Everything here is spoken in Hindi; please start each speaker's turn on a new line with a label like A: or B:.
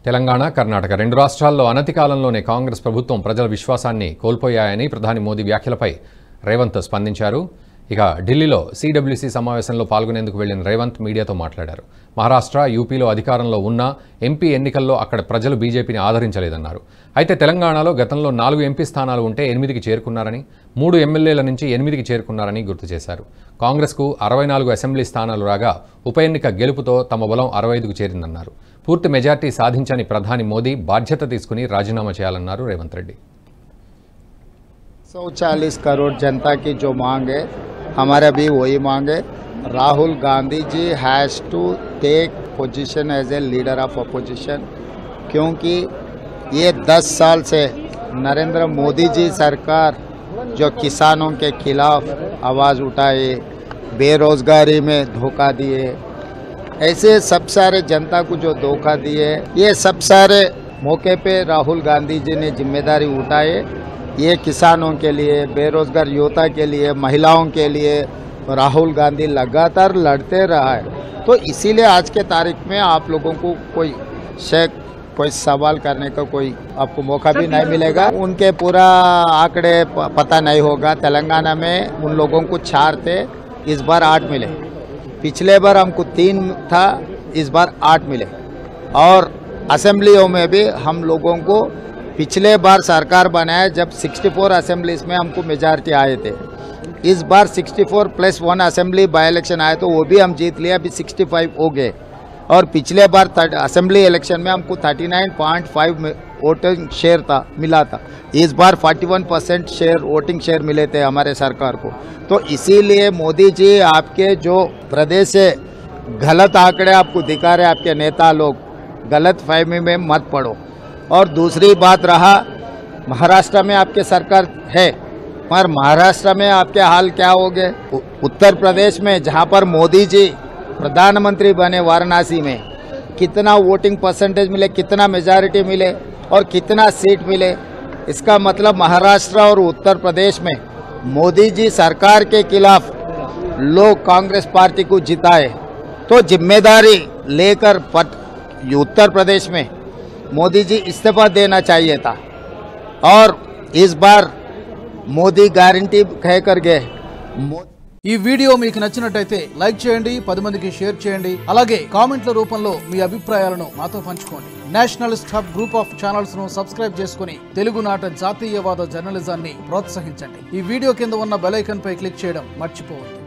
A: తెలంగాణ కర్ణాటక రెండు రాష్ట్రాల్లో అనతి కాలంలోనే కాంగ్రెస్ ప్రభుత్వం ప్రజల విశ్వాసాన్ని కోల్పోయాయని ప్రధాని మోదీ వ్యాఖ్యలపై రేవంత్ స్పందించారు. ఇక ఢిల్లీలో సిడబ్ల్యూసీ సమావేశంలో పాల్గొనేందుకు వెళ్లిన రేవంత్ మీడియాతో మాట్లాడారు. మహారాష్ట్ర, యూపీలో అధికారంలో ఉన్న ఎంపీ ఎన్నికల్లో అక్కడ ప్రజలు బీజేపీని ఆదరించలేదన్నారు. అయితే తెలంగాణలో గతంలో 4 ఎంపీ స్థానాలు ఉంటే 8కి చేరుకున్నారని, 3 ఎమ్మెల్యేల నుంచి 8కి చేరుకున్నారని గుర్తు చేశారు. కాంగ్రెస్కు 64 అసెంబ్లీ స్థానాలు రాగా ఉప ఎన్నిక గెలుపుతో తమ బలం 65కు చేరిందన్నారు. పూర్తి మెజార్టీ సాధించని ప్రధాని మోదీ బాధ్యత తీసుకుని రాజీనామా చేయాలన్నారు రేవంత్ రెడ్డి.
B: 140 करोड़ जनता की जो मांग है हमारा भी वही मांग है. Rahul Gandhi ji has to take position as a leader of opposition, क्योंकि ये 10 साल से नरेंद्र मोदी जी सरकार जो किसानों के खिलाफ आवाज़ उठाए, बेरोज़गारी में धोखा दिए, ऐसे सब सारे जनता को जो धोखा दिए, ये सब सारे मौके पे राहुल गांधी जी ने जिम्मेदारी उठाए. ये किसानों के लिए, बेरोजगार युवता के लिए, महिलाओं के लिए राहुल गांधी लगातार लड़ते रहा है. तो इसीलिए आज के तारीख में आप लोगों को कोई सवाल करने का कोई आपको मौका भी नहीं मिलेगा. उनके पूरा आंकड़े पता नहीं होगा. तेलंगाना में उन लोगों को 4 थे, इस बार 8 मिले. पिछले बार हमको 3 था, इस बार 8 मिले. और असेंबलियों में भी हम लोगों को पिछले बार सरकार बनाया जब 64 असेंबलीज में हमको मेजॉरिटी आए थे. इस बार 64 + 1 असेंबली बाई इलेक्शन आए तो वो भी हम जीत लिया, अभी 65 हो गए. और पिछले बार असेंबली इलेक्शन में हमको 39.5 वोटिंग शेयर मिला था. इस बार 41% शेयर वोटिंग शेयर मिले थे हमारे सरकार को. तो इसीलिए मोदी जी आपके जो प्रदेश से गलत आंकड़े आपको दिखा रहे, आपके नेता लोग गलत फहमी में मत पड़ो. और दूसरी बात रहा, महाराष्ट्र में आपके सरकार है, पर महाराष्ट्र में आपके हाल क्या हो गए. उत्तर प्रदेश में जहां पर मोदी जी प्रधानमंत्री बने, वाराणसी में कितना वोटिंग परसेंटेज मिले, कितना मेजॉरिटी मिले और कितना सीट मिले. इसका मतलब महाराष्ट्र और उत्तर प्रदेश में मोदी जी सरकार के खिलाफ लोग कांग्रेस पार्टी को जिताए. तो जिम्मेदारी लेकर उत्तर प्रदेश में मोदी जी इस्तीफा देना चाहिए था. और इस बार मोदी गारंटी कह कर गए.
C: ఈ వీడియో మీకు నచ్చినట్టయితే లైక్ చేయండి, 10 మందికి షేర్ చేయండి. అలాగే కామెంట్ల రూపంలో మీ అభిప్రాయాలను మాతో పంచుకోండి. Nationalist hub group of channels ను సబ్స్క్రైబ్ చేసుకుని తెలుగునాట జాతీయవాద జర్నలిజాన్ని ప్రోత్సహించండి. ఈ వీడియో కింద ఉన్న బెల్ ఐకాన్ పై క్లిక్ చేయడం మర్చిపోవద్దు.